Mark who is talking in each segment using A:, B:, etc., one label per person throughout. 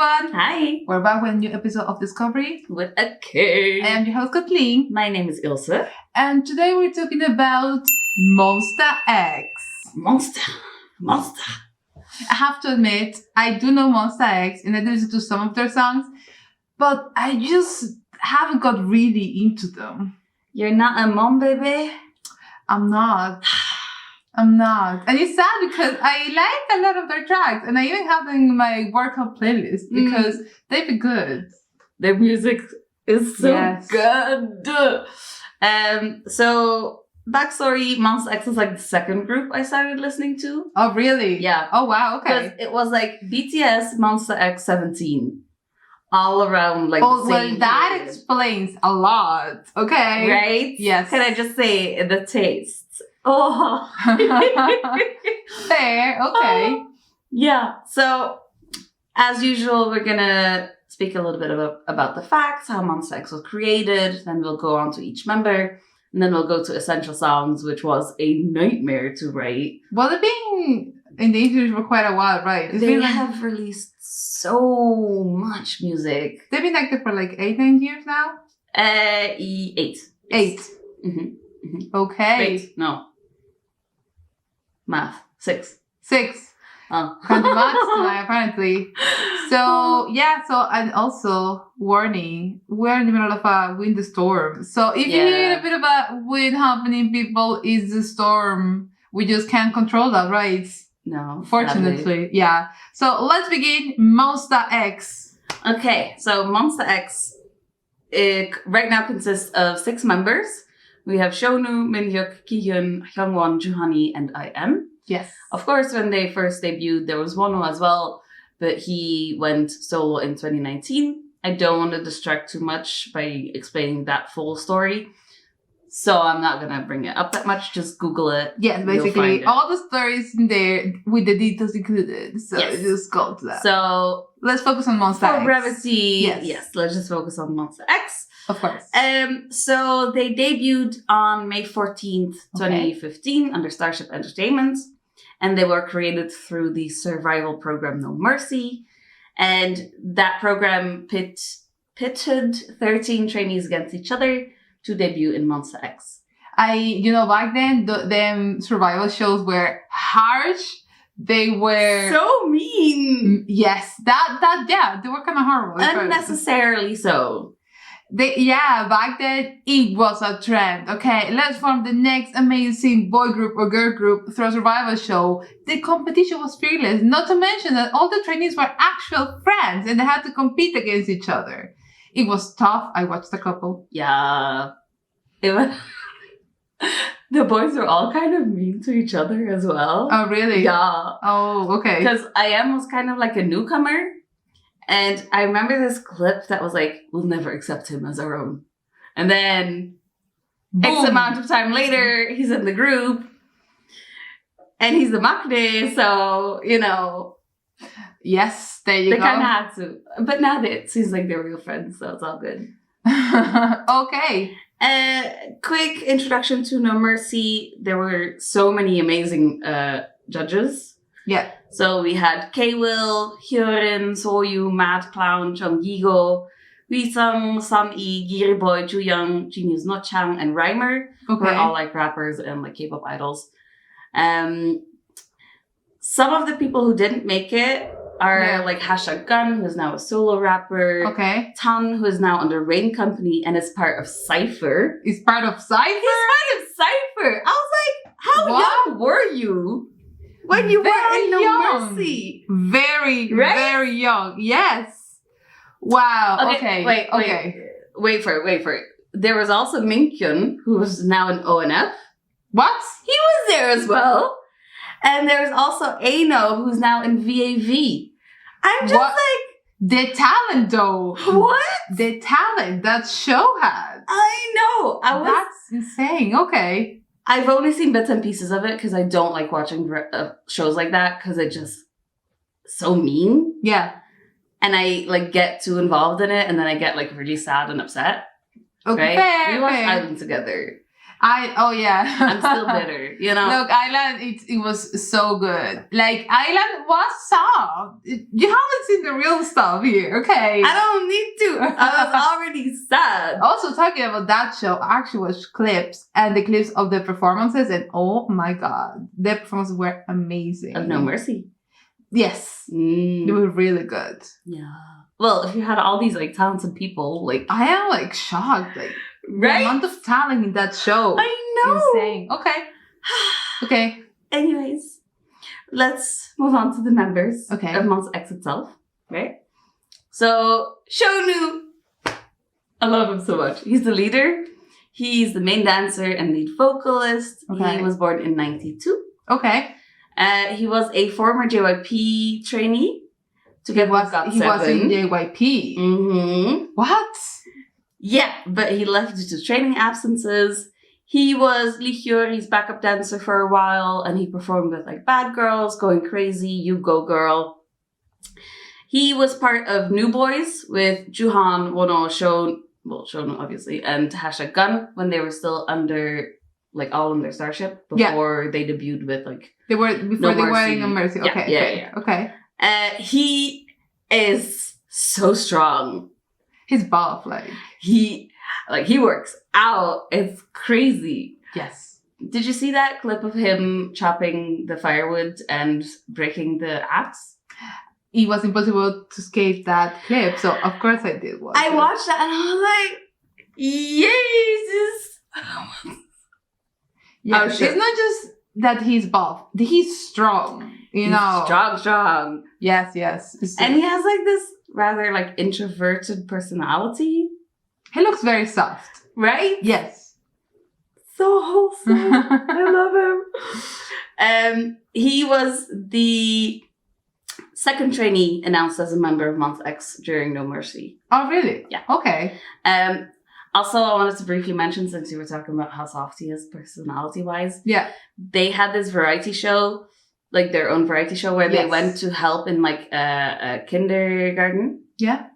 A: everyone!
B: Hi!
A: We're back with a new episode of DisKovery
B: With a K.
A: I am your host Kathleen.
B: My name is Ilse.
A: And today we're talking about Monsta X.
B: Monsta.
A: I have to admit, I do know Monsta X and I do listen to some of their songs, but I just haven't got really into them.
B: You're not a mom, baby?
A: I'm not. And it's sad because I like a lot of their tracks and I even have them in my workout playlist because they'd be good.
B: Their music is so good. So, backstory, Monsta X is like the second group I started listening to.
A: Oh, really?
B: Yeah.
A: Oh, wow, okay.
B: Because it was like BTS, Monsta X 17. All around like
A: oh,
B: the
A: well,
B: same
A: that
B: period.
A: explains a lot. Okay.
B: Right?
A: Yes.
B: Can I just say the taste? Oh.
A: Fair. Okay.
B: Yeah. So, as usual, we're gonna speak a little bit about the facts, how Monsta X was created. Then we'll go on to each member, and then we'll go to essential songs, which was a nightmare to write.
A: Well, they've been in the industry for quite a while, right?
B: They have released so much music.
A: They've been active for like 8-9 years now.
B: 8.
A: 8. Okay.
B: Wait, no. Math. 6.
A: 6.
B: Oh.
A: Can't do maths tonight, apparently. So, and also, warning, we're in the middle of a wind storm. So, if you hear a bit of a wind happening, people, it's the storm. We just can't control that, right?
B: No.
A: Fortunately,
B: sadly.
A: yeah. So, let's begin Monsta X.
B: Okay, so Monsta X, it right now consists of 6 members. We have Shoun, Minhyuk, Kihyun, Hyungwon, Joonhee, and IM.
A: Yes.
B: Of course, when they first debuted, there was Wonho as well, but he went solo in 2019. I don't want to distract too much by explaining that full story, so I'm not going to bring it up that much. Just Google it.
A: Yes, basically, all the stories in there with the details included. So just go to that.
B: So
A: let's focus on Monsta X.
B: For brevity,
A: yes,
B: let's just focus on Monsta X.
A: Of course.
B: So they debuted on May 14th, 2015 under Starship Entertainment. And they were created through the survival program No Mercy. And that program pitted 13 trainees against each other to debut in Monsta X.
A: Back then, them survival shows were harsh. They were...
B: so mean!
A: Yes, they were kind of horrible.
B: Unnecessarily so.
A: Back then, it was a trend. Okay, let's form the next amazing boy group or girl group through a survival show. The competition was fearless. Not to mention that all the trainees were actual friends and they had to compete against each other. It was tough. I watched a couple.
B: Yeah. It was... The boys were all kind of mean to each other as well.
A: Oh, really?
B: Yeah.
A: Oh, okay.
B: Because IM was kind of like a newcomer. And I remember this clip that was like, we'll never accept him as our own. And then X amount of time later, he's in the group. And he's the maknae, so,
A: Yes, there you go.
B: They kind of had to. But now it seems like they're real friends, so it's all good.
A: Okay.
B: Quick introduction to No Mercy. There were so many amazing judges.
A: Yeah.
B: So we had K-Will, Hyorin, Soyu, Mad Clown, Jonggigo, Wisung, Sun-E, Giriboy, Jooyoung, Genius Nochang, and Reimer.
A: Okay.
B: Were all like rappers and like K-pop idols. Some of the people who didn't make it are like #Gun, who is now a solo rapper.
A: Okay.
B: Tan, who is now under Rain Company and is part of Cypher.
A: Is part of Cypher?
B: He's part of Cypher. I was like, how young were you when you were in No Mercy?
A: Very young. Yes. Wow. Okay.
B: Wait for it. There was also Minhyuk, who was now in ONF.
A: What?
B: He was there as well. And there's also Aino, who's now in VAV. I'm just like...
A: The talent, though.
B: What?
A: The talent that show had.
B: I know.
A: That's insane. Okay.
B: I've only seen bits and pieces of it because I don't like watching shows like that because it's just so mean.
A: Yeah.
B: And I like get too involved in it and then I get like really sad and upset.
A: Okay.
B: Right?
A: Fair,
B: we watched
A: fair.
B: Island together. I'm still bitter, you know?
A: Look, Island, it was so good. Like, Island was soft. You haven't seen the real stuff here, okay?
B: I don't need to. I was already sad.
A: Also, talking about that show, I actually watched clips and the clips of the performances, and oh my god, the performances were amazing.
B: Of No Mercy.
A: Yes. They were really good.
B: Yeah. Well, if you had all these like talented people, like
A: I am like shocked, like
B: right?
A: the amount of talent in that show.
B: I know.
A: Insane. Okay.
B: Anyways, let's move on to the members
A: Okay.
B: of Monsta X itself, right? So Shoun, I love him so much. He's the leader. He's the main dancer and lead vocalist.
A: Okay.
B: He was born in 92.
A: Okay.
B: He was a former JYP trainee.
A: He was in JYP.
B: Mm-hmm.
A: What?
B: Yeah, but he left due to training absences. He was Lee Hyori's backup dancer for a while, and he performed with like Bad Girls, Going Crazy, You Go Girl. He was part of New Boys with Joonhee, Wonho, Shoun obviously, and #Gun when they were still under, like all under Starship before they debuted with like
A: They were before they were in No Mercy.
B: Yeah,
A: Okay. Okay.
B: He is so strong.
A: He's buff, like.
B: He works out. It's crazy.
A: Yes.
B: Did you see that clip of him chopping the firewood and breaking the axe?
A: It was impossible to escape that clip, so of course I did watch
B: I
A: it.
B: watched that and I was like, Jesus.
A: Yeah,
B: Oh, shit.
A: it's not just that he's buff. He's strong, you know.
B: Strong.
A: Yes.
B: And he has like this rather like introverted personality.
A: He looks very soft.
B: Right?
A: Yes.
B: So wholesome. I love him. He was the second trainee announced as a member of Monsta X during No Mercy.
A: Oh, really?
B: Yeah.
A: Okay.
B: Also, I wanted to briefly mention, since you were talking about how soft he is personality-wise,
A: Yeah.
B: they had this variety show, like their own variety show, where they
A: Yes.
B: went to help in like a kindergarten.
A: Yeah.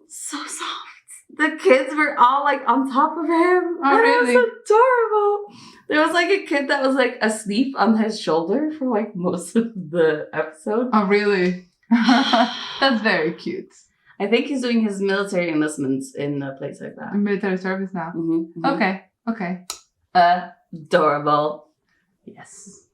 B: So soft. The kids were all like on top of him.
A: Oh, really?
B: It was adorable. There was like a kid that was like asleep on his shoulder for like most of the episode.
A: Oh, really? That's very cute.
B: I think he's doing his military enlistments in a place like that.
A: Military service now.
B: Mm-hmm.
A: Okay.
B: Adorable.
A: Yes.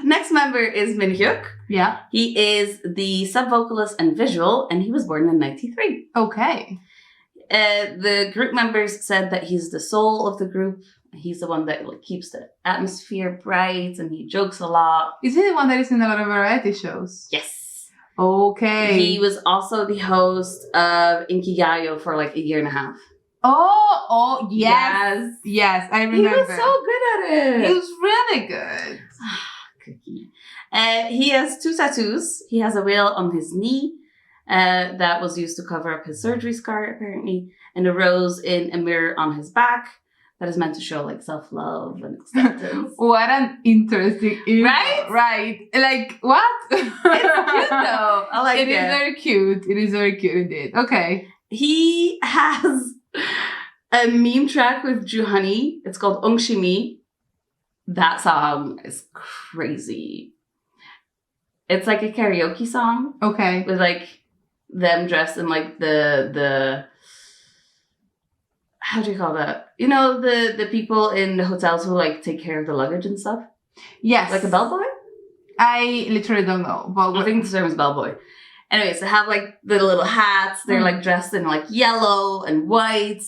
B: Next member is Minhyuk.
A: Yeah.
B: He is the sub-vocalist and visual, and he was born in 93.
A: Okay.
B: The group members said that he's the soul of the group. He's the one that like keeps the atmosphere bright, and he jokes a lot.
A: Is he the one that is in a lot of variety shows?
B: Yes.
A: Okay.
B: He was also the host of Inkigayo for like a year and a half.
A: Oh, yes. Yes, I remember.
B: He was so good at it.
A: He was really good.
B: Cookie. He has 2 tattoos. He has a whale on his knee that was used to cover up his surgery scar, apparently, and a rose in a mirror on his back that is meant to show like self-love and acceptance.
A: What an interesting image.
B: Right?
A: Right. Like, what?
B: It's cute though. I like it.
A: It is very cute. It is very cute indeed. Okay.
B: He has a meme track with Joonhee. It's called Ongshimi. That song is crazy. It's like a karaoke song
A: Okay.
B: with like them dressed in like the how do you call that? You know, the people in the hotels who like take care of the luggage and stuff?
A: Yes.
B: Like a bellboy?
A: I literally don't know. But
B: I think the term is bellboy. Anyways, they have like the little hats. They're like dressed in like yellow and white.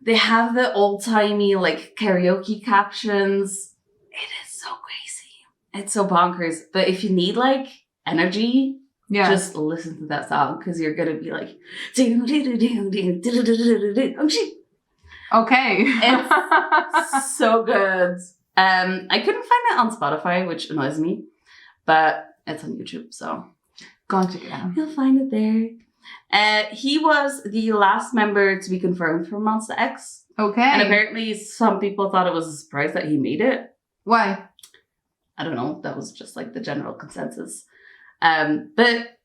B: They have the old-timey like karaoke captions. It is so crazy. It's so bonkers. But if you need like energy, just listen to that song because you're gonna be like,
A: okay.
B: It's so good. I couldn't find it on Spotify, which annoys me, but it's on YouTube, so
A: go and check it out.
B: you'll find it there. He was the last member to be confirmed for Monsta X.
A: Okay.
B: And apparently some people thought it was a surprise that he made it.
A: Why?
B: I don't know. That was just like the general consensus. But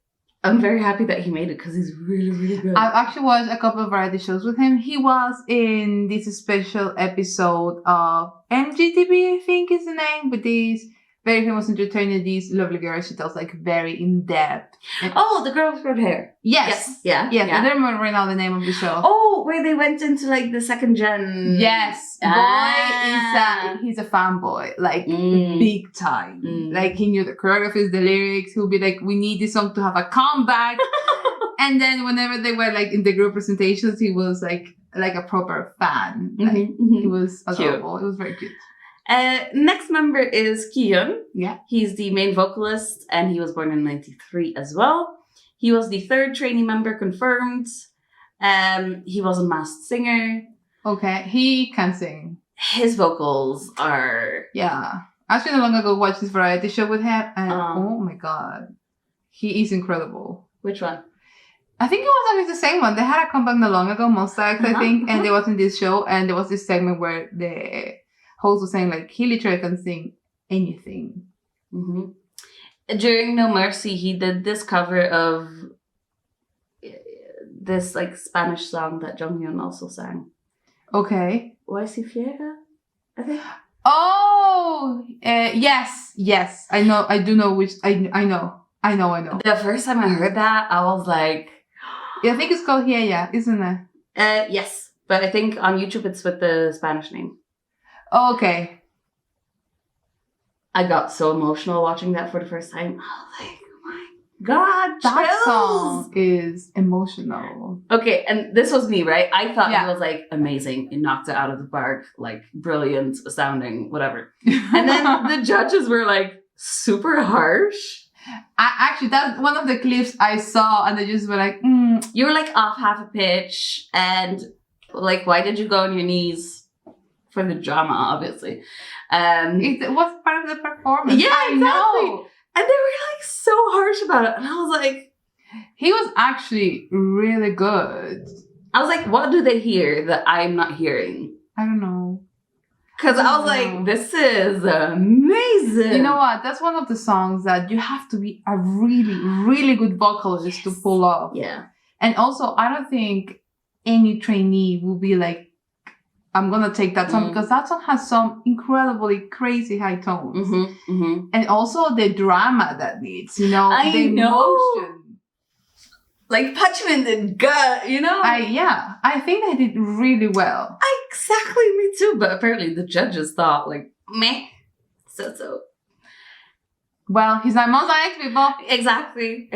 B: I'm very happy that he made it because he's really, really good.
A: I've actually watched a couple of variety shows with him. He was in this special episode of MGTV, I think is the name, with these very famous entertainer, these lovely girls. She tells like very in depth.
B: Oh, the girl with red hair.
A: Yes.
B: Yeah.
A: Yes. I don't remember right now the name of the show.
B: Oh, where they went into like the second gen.
A: Yes. Boy, he's a fanboy, like big time. Like he knew the choreographies, the lyrics. He'll be like, we need this song to have a comeback. And then whenever they were like in the group presentations, he was like a proper fan. Like, he was adorable. Cute. It was very cute.
B: Next member is Kihyun.
A: Yeah.
B: He's the main vocalist and he was born in 93 as well. He was the third trainee member confirmed. He was a masked singer.
A: Okay, he can sing.
B: His vocals are...
A: Yeah. Actually, not long ago, watched this variety show with him and oh my god. He is incredible.
B: Which one?
A: I think it was always the same one. They had a comeback not long ago, Monsta X, I think, and they was in this show, and there was this segment where the host was saying, like, he literally can sing anything.
B: During No Mercy, he did this cover of this, like, Spanish song that Joonhee also sang.
A: Okay.
B: Why si fiera? I think.
A: Oh! Yes. I know. I do know which... I know.
B: The first time I heard that, I was like...
A: Yeah, I think it's called Yeah, isn't it?
B: Yes, but I think on YouTube it's with the Spanish name.
A: Oh, okay.
B: I got so emotional watching that for the first time. I was like, oh my god,
A: that
B: chills.
A: song is emotional.
B: Okay, and this was me, right? I thought it was like amazing. It knocked it out of the park, like brilliant, astounding, whatever. And then the judges were like super harsh.
A: Actually, that's one of the clips I saw, and they just were like,
B: You were like off half a pitch, and like, why did you go on your knees? For the drama, obviously.
A: It was part of the performance.
B: Yeah,
A: I know.
B: And they were like so harsh about it, and I was like,
A: he was actually really good.
B: I was like, what do they hear that I'm not hearing?
A: I don't know.
B: Because I was like, this is amazing.
A: You know what? That's one of the songs that you have to be a really, really good vocalist to pull off.
B: Yeah.
A: And also, I don't think any trainee will be like, I'm going to take that song because that song has some incredibly crazy high tones. And also the drama that needs, the emotion.
B: Like punch him in the gut, you know?
A: I think they did really well.
B: Exactly, me too. But apparently the judges thought like, meh, so.
A: Well, he's like Monsta X, people.
B: Exactly.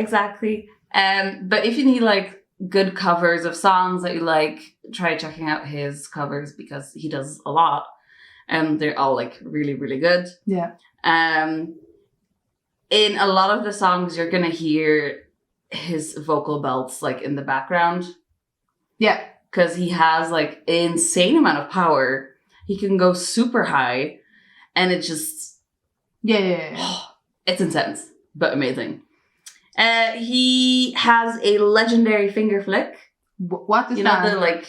B: But if you need like good covers of songs that you like, try checking out his covers because he does a lot. And they're all like really, really good.
A: Yeah.
B: In a lot of the songs, you're gonna hear his vocal belts like in the background.
A: Yeah.
B: Because he has like insane amount of power. He can go super high. And it just...
A: Yeah.
B: It's intense, but amazing. He has a legendary finger flick.
A: What is that?
B: You know, the like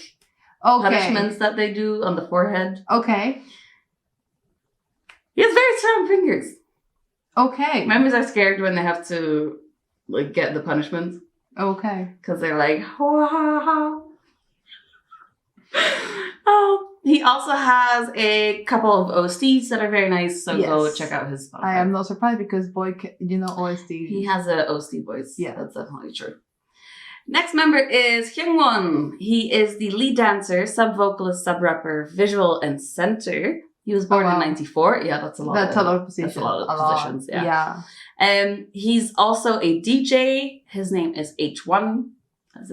B: punishments that they do on the forehead.
A: Okay.
B: He has very strong fingers.
A: Okay.
B: Members are scared when they have to like get the punishments.
A: Okay.
B: Because they're like, wow. Oh, he also has a couple of OSTs that are very nice, so go check out his Spotify.
A: I am not surprised because OST.
B: He has an OST voice.
A: Yeah.
B: That's definitely true. Next member is Hyungwon. He is the lead dancer, sub-vocalist, sub-rapper, visual, and center. He was born in 94. Yeah, that's a lot.
A: That's a lot of positions.
B: That's a lot of positions.
A: Yeah.
B: He's also a DJ. His name is H1.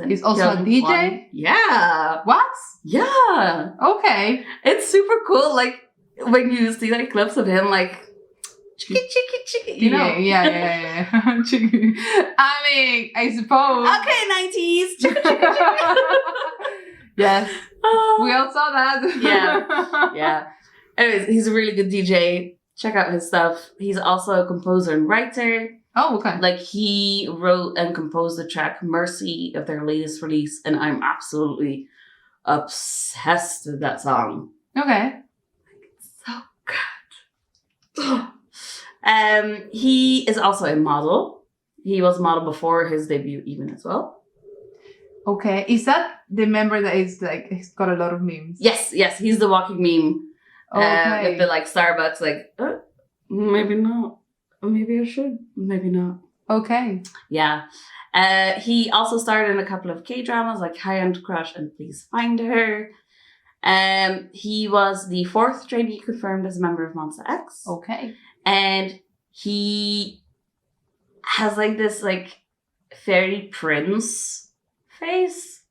A: He's also a DJ?
B: Yeah.
A: What?
B: Yeah.
A: Okay.
B: It's super cool. Like when you see like clips of him, like chicky, you know?
A: Yeah. I mean, I suppose.
B: Okay, 90s.
A: Yes. We all saw that.
B: Yeah. Anyways, he's a really good DJ. Check out his stuff. He's also a composer and writer.
A: Oh, okay.
B: Like he wrote and composed the track Mercy of their latest release, and I'm absolutely obsessed with that song.
A: Okay.
B: It's so good. He is also a model. He was a model before his debut even as well.
A: Okay. Is that the member that is like, he's got a lot of memes?
B: Yes, he's the walking meme.
A: Okay.
B: With the like Starbucks, like, maybe not. Maybe I should. Maybe not.
A: Okay.
B: Yeah. He also starred in a couple of K-dramas like High End Crush and Please Find Her. He was the 4th trainee confirmed as a member of Monsta X.
A: Okay.
B: And he has like this like fairy prince face.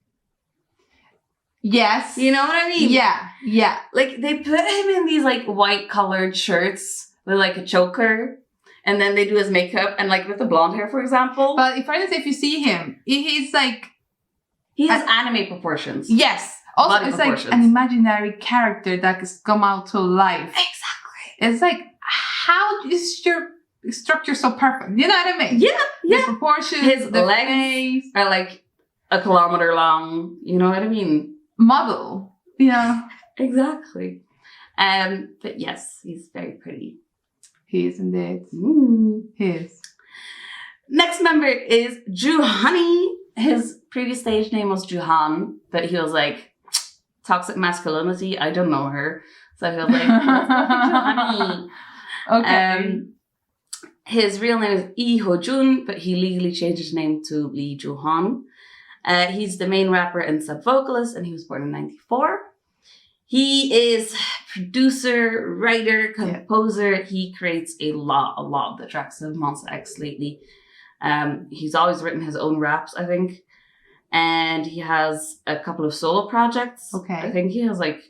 A: Yes.
B: You know what I mean?
A: Yeah.
B: Like they put him in these like white colored shirts with like a choker. And then they do his makeup and like with the blonde hair, for example.
A: But if you see him, he's like...
B: He has anime proportions.
A: Yes. Also,
B: Body
A: it's
B: proportions.
A: like an imaginary character that has come out to life.
B: Exactly.
A: It's like, how is your structure so perfect? You know what I mean?
B: Yeah.
A: The proportions,
B: His
A: the
B: legs
A: face.
B: are like a kilometer long. You know what I mean?
A: Model. Yeah.
B: Exactly. But yes, he's very pretty.
A: He is indeed. He is.
B: Next member is Joonhee. His previous stage name was Johan, but he was like, toxic masculinity, I don't know her. So he was like, let's go for Joonhee.
A: Okay.
B: His real name is Lee Ho-jun, but he legally changed his name to Lee Joo-han. He's the main rapper and sub-vocalist, and he was born in 1994. He is producer, writer, composer. Yeah. He creates a lot of the tracks of Monsta X lately. He's always written his own raps, I think. And he has a couple of solo projects.
A: Okay.
B: I think he has like...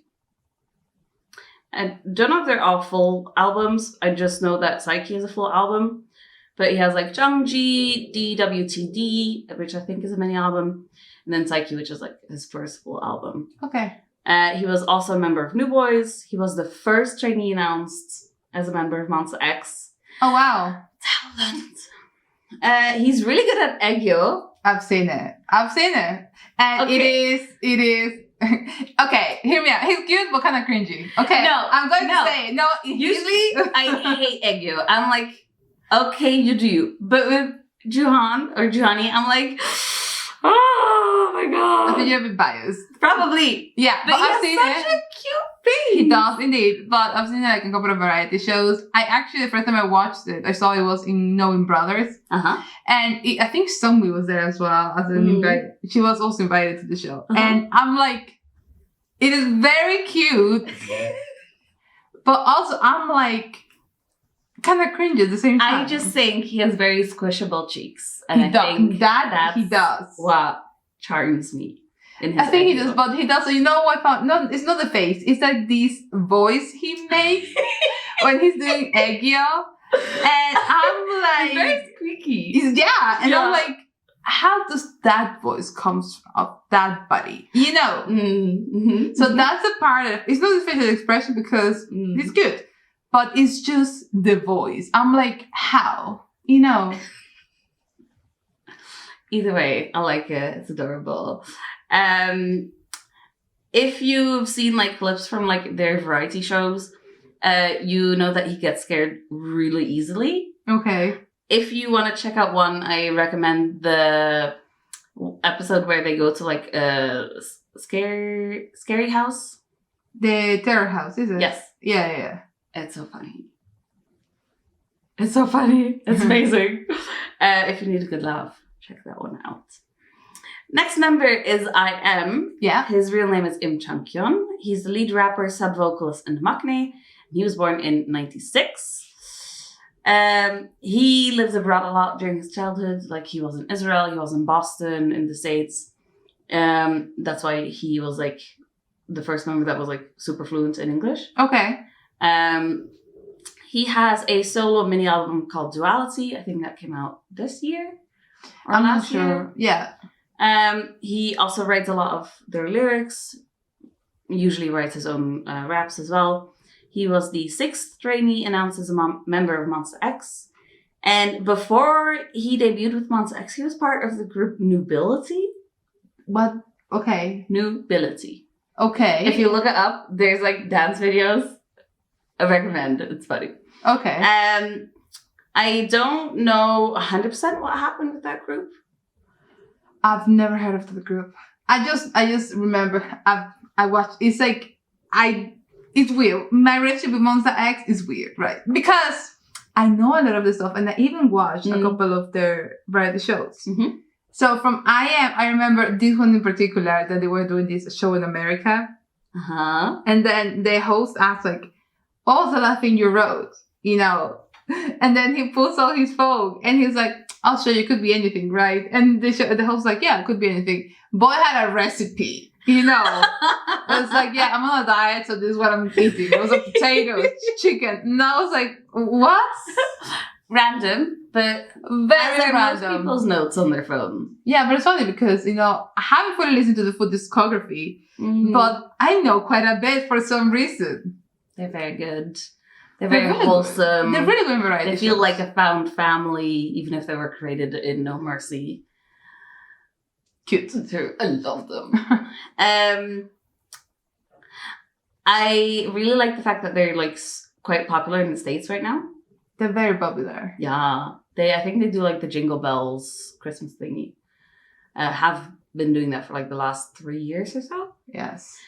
B: I don't know if they're all full albums. I just know that Psyche is a full album. But he has like Jungji, DWTD, which I think is a mini album. And then Psyche, which is like his first full album.
A: Okay.
B: He was also a member of New Boys. He was the first trainee announced as a member of Monsta X.
A: Oh, wow.
B: Talent. He's really good at Aegyo.
A: I've seen it. And
B: okay.
A: it is. Okay, hear me out. He's cute, but kind of cringy. Okay.
B: No.
A: I'm going to say, no.
B: Usually, I hate Aegyo. I'm like, okay, you do you. But with Johan or Joonhee, I'm like, oh my god.
A: I think you're a bit biased.
B: Probably.
A: Yeah,
B: but
A: I've seen
B: such a cute face.
A: He does indeed. But I've seen it like a couple of variety shows. I actually, the first time I watched it, I saw it was in Knowing Brothers.
B: Uh-huh.
A: And I think Sungmi was there as well as an invite. She was also invited to the show.
B: Uh-huh.
A: And I'm like, it is very cute. But also, I'm like, kind of cringe at the same time.
B: I just think he has very squishable cheeks. And
A: he does. He does.
B: What charms me.
A: I think he does, but he does. You know what? No, it's not the face. It's like this voice he makes when he's doing Aegyo, and I'm like,
B: it's very squeaky.
A: And I'm like, how does that voice comes from that body? You know.
B: Mm-hmm.
A: So that's the part of it's not his facial expression because he's good, but it's just the voice. I'm like, how? You know.
B: Either way, I like it. It's adorable. If you've seen like clips from like their variety shows, you know that he gets scared really easily.
A: Okay.
B: If you want to check out one, I recommend the episode where they go to like a scary house.
A: The terror house, is it?
B: Yes.
A: Yeah.
B: It's so funny. It's so funny. It's amazing. If you need a good laugh, check that one out. Next member is IM.
A: Yeah.
B: His real name is Im Chang-kyun. He's the lead rapper, sub-vocalist, and maknae. He was born in 1996. He lives abroad a lot during his childhood. Like, he was in Israel, he was in Boston, in the States. That's why he was, like, the first member that was, like, super fluent in English.
A: Okay.
B: He has a solo mini-album called Duality. I think that came out this year. Or
A: I'm not
B: last
A: sure.
B: year.
A: Yeah.
B: He also writes a lot of their lyrics, usually writes his own raps as well. He was the 6th trainee announced as a member of Monsta X. And before he debuted with Monsta X, he was part of the group Nubility.
A: What? Okay.
B: Nubility.
A: Okay.
B: If you look it up, there's like dance videos. I recommend it. It's funny.
A: Okay.
B: I don't know 100% what happened with that group.
A: I've never heard of the group. I just remember I watched. It's like it's weird. My relationship with Monsta X is weird, right? Because I know a lot of this stuff, and I even watched a couple of their variety shows.
B: Mm-hmm.
A: So from I remember this one in particular that they were doing this show in America.
B: Uh-huh.
A: And then the host asked, like, what was the last thing you wrote? You know? And then he pulls out his phone and he's like, I'll show you, it could be anything, right? And the host was like, yeah, it could be anything. Boy had a recipe, you know? It was like, yeah, I'm on a diet, so this is what I'm eating. It was like potatoes, chicken. And I was like, what?
B: Random, but
A: Very
B: most
A: random.
B: people's notes on their phone.
A: Yeah, but it's funny because, you know, I haven't fully listened to the full discography, but I know quite a bit for some reason.
B: They're very good. They're very
A: really
B: wholesome.
A: Good. They're really good variety
B: They feel
A: shows.
B: like a found family, even if they were created in No Mercy.
A: Cute.
B: I love them. I really like the fact that they're like quite popular in the States right now.
A: They're very popular.
B: Yeah, I think they do like the Jingle Bells Christmas thingy. Have been doing that for like the last 3 years or so.
A: Yes.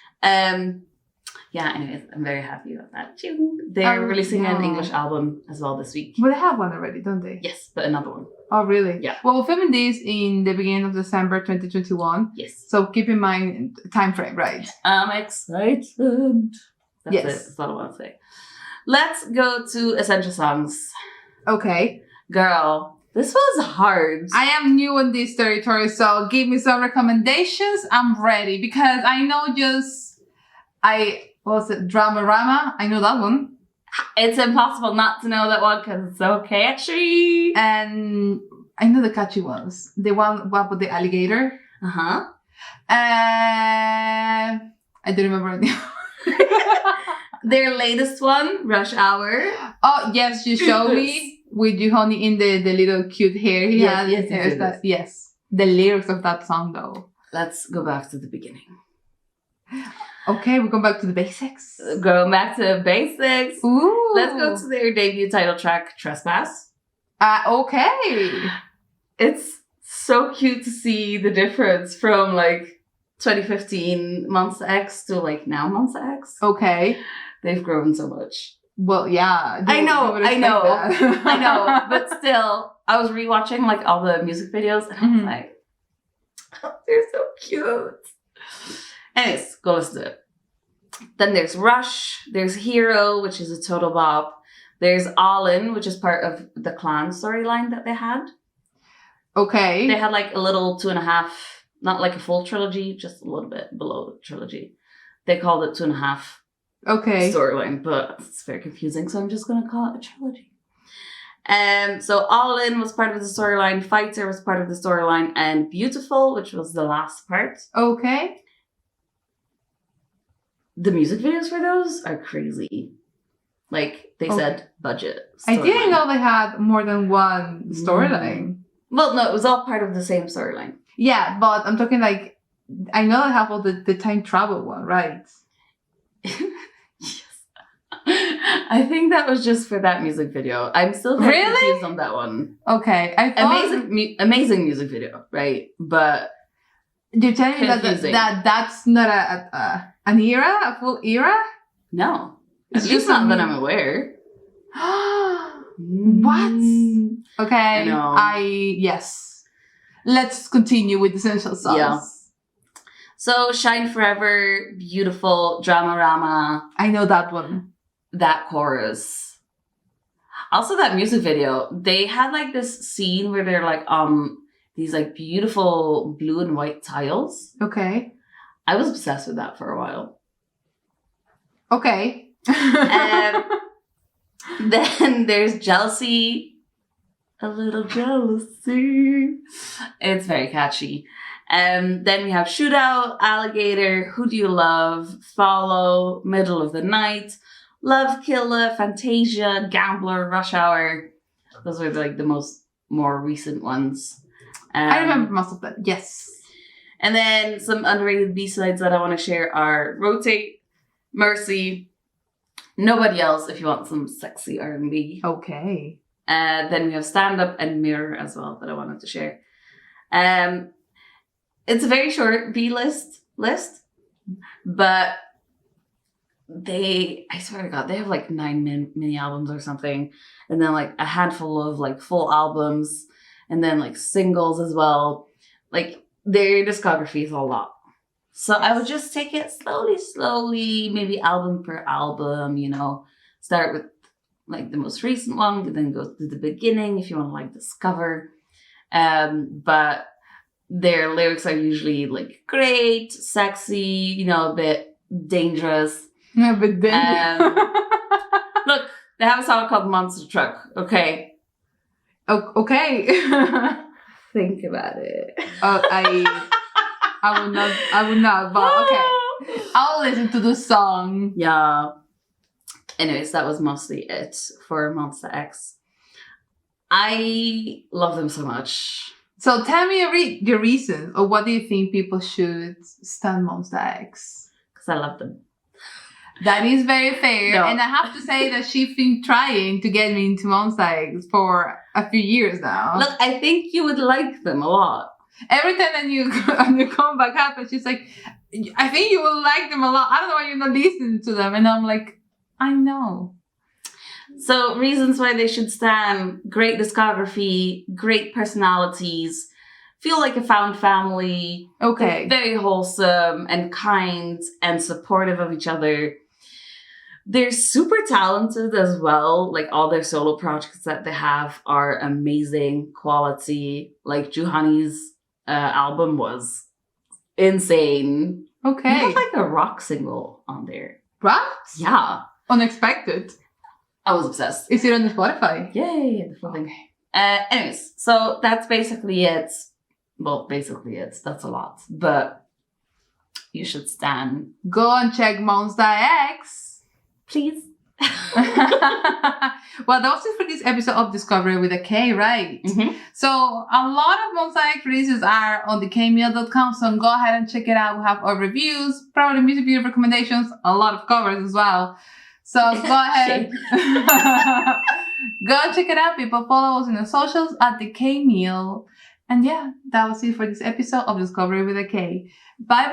B: Yeah, anyways, I'm very happy about that too. They're releasing an English album as well this week.
A: Well, they have one already, don't they?
B: Yes, but another one.
A: Oh, really?
B: Yeah.
A: Well, we're filming this in the beginning of December 2021.
B: Yes.
A: So keep in mind time frame, right?
B: I'm excited. That's
A: Yes.
B: it. That's all I want to say. Let's go to Essential Songs.
A: Okay.
B: Girl, this was hard.
A: I am new in this territory, so give me some recommendations. I'm ready because I know what was it? Dramarama? I know that one.
B: It's impossible not to know that one because it's so catchy.
A: And I know the catchy ones. The one with the alligator.
B: Uh-huh.
A: I don't remember any.
B: Their latest one, Rush Hour.
A: Oh, yes, you showed me with Joonhee in the little cute hair he had. Yes. The lyrics of that song, though.
B: Let's go back to the beginning.
A: Okay, we go back to the basics.
B: Going back to basics.
A: Ooh.
B: Let's go to their debut title track, Trespass.
A: Okay.
B: It's so cute to see the difference from like 2015 Monsta X to like now Monsta X.
A: Okay.
B: They've grown so much.
A: Well, yeah.
B: I know.
A: I
B: know. But still, I was rewatching like all the music videos and I was like, oh, they're so cute. Anyways, go listen to it. Then there's Rush. There's Hero, which is a total bop. There's All In, which is part of the Clan storyline that they had.
A: Okay.
B: They had like a little 2.5, not like a full trilogy, just a little bit below the trilogy. They called it 2.5 storyline, but it's very confusing, so I'm just going to call it a trilogy. So All In was part of the storyline, Fighter was part of the storyline, and Beautiful, which was the last part.
A: Okay.
B: The music videos for those are crazy. Like, they said budget.
A: I didn't know they had more than one storyline.
B: Well, no, it was all part of the same storyline.
A: Yeah, but I'm talking like, I know they have all the time travel one, right?
B: Yes. I think that was just for that music video. I'm still very confused on that one.
A: Okay.
B: Amazing music video, right? But
A: you're telling me that that's not an era, a full era?
B: No.
A: It's
B: At least not that I'm aware.
A: What? Okay.
B: I know.
A: Yes. Let's continue with Essential Songs.
B: Yeah. So, Shine Forever, Beautiful, Dramarama.
A: I know that one.
B: That chorus. Also, that music video. They had like this scene where they're like these like beautiful blue and white tiles.
A: Okay.
B: I was obsessed with that for a while.
A: Okay.
B: Then there's Jealousy. A little jealousy. It's very catchy. Then we have Shootout, Alligator, Who Do You Love, Follow, Middle of the Night, Love Killer, Fantasia, Gambler, Rush Hour. Those are like the more recent ones.
A: I remember most of them. Yes.
B: And then some underrated B-sides that I want to share are Rotate, Mercy, Nobody Else if you want some sexy R&B.
A: Okay.
B: Then we have Stand Up and Mirror as well that I wanted to share. It's a very short B-list list, but I swear to God, they have like 9 mini albums or something, and then like a handful of like full albums, and then like singles as well. Like their discography is a lot. So I would just take it slowly, maybe album per album, start with like the most recent one, then go to the beginning if you want to like discover. But their lyrics are usually like great, sexy, a bit dangerous.
A: Yeah, but then
B: Look, they have a song called Monster Truck. Okay.
A: Okay.
B: Think about it.
A: I would not, but okay. I'll listen to the song.
B: Yeah. Anyways, that was mostly it for Monsta X. I love them so much.
A: So tell me your reasons, or what do you think people should stan Monsta X?
B: Because I love them.
A: That is very fair.
B: No.
A: And I have to say that she's been trying to get me into Monsta X for a few years now.
B: Look, I think you would like them a lot.
A: Every time that you come back up, and she's like, I think you will like them a lot. I don't know why you're not listening to them. And I'm like, I know.
B: So reasons why they should stan: great discography, great personalities, feel like a found family.
A: Okay.
B: They're very wholesome and kind and supportive of each other. They're super talented as well. Like all their solo projects that they have are amazing quality. Like Joonhee's album was insane.
A: Okay.
B: He had like a rock single on there.
A: Right?
B: Yeah.
A: Unexpected.
B: I was obsessed.
A: Is it on the Spotify?
B: Yay. The full thing.
A: Okay.
B: Anyways, so that's basically it. Well, basically it. That's a lot. But you should stan.
A: Go and check Monsta X.
B: Please.
A: Well, that was it for this episode of DisKovery with a K, right?
B: Mm-hmm.
A: So a lot of Monsta X releases are on thekmeal.com, so go ahead and check it out. We have our reviews, probably music video recommendations, a lot of covers as well. So go ahead. Go and check it out, people. Follow us on the socials at thekmeal. And yeah, that was it for this episode of DisKovery with a K. Bye-bye.